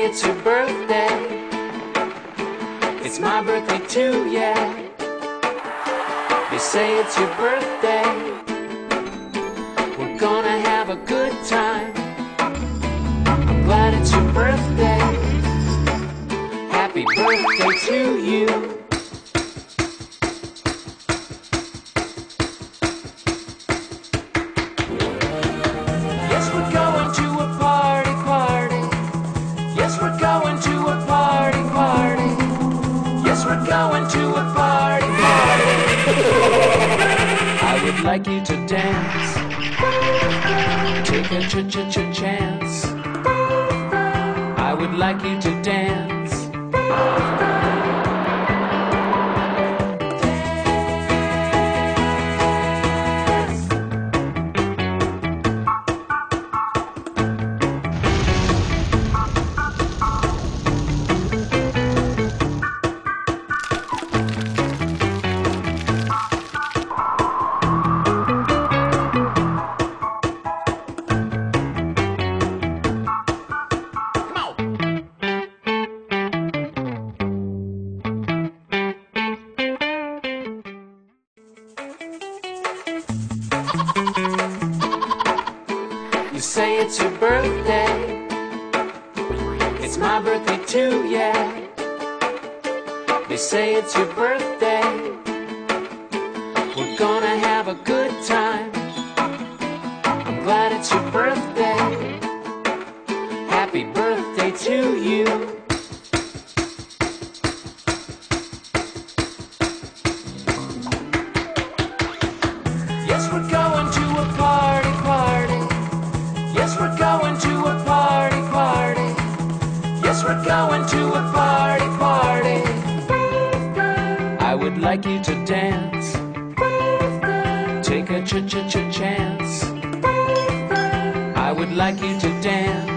say it's your birthday. It's my birthday too, yeah. You say it's your birthday. We're gonna have a good time. I'm glad it's your birthday. Happy birthday to you. Yes, we're going to a party, party. Yes, we're going to a party, party. Yes, we're going to a party, party. I would like you to dance. Take a chance. I would like you to dance. You say it's your birthday. It's my birthday too, yeah. You say it's your birthday. We're gonna have a good time. I'm glad it's your birthday. Happy birthday to you. Yes, we're going to a party, party. Yes, we're going to a party, party. Yes, we're going to a party, party. I would like you to dance. Take a chance. I would like you to dance.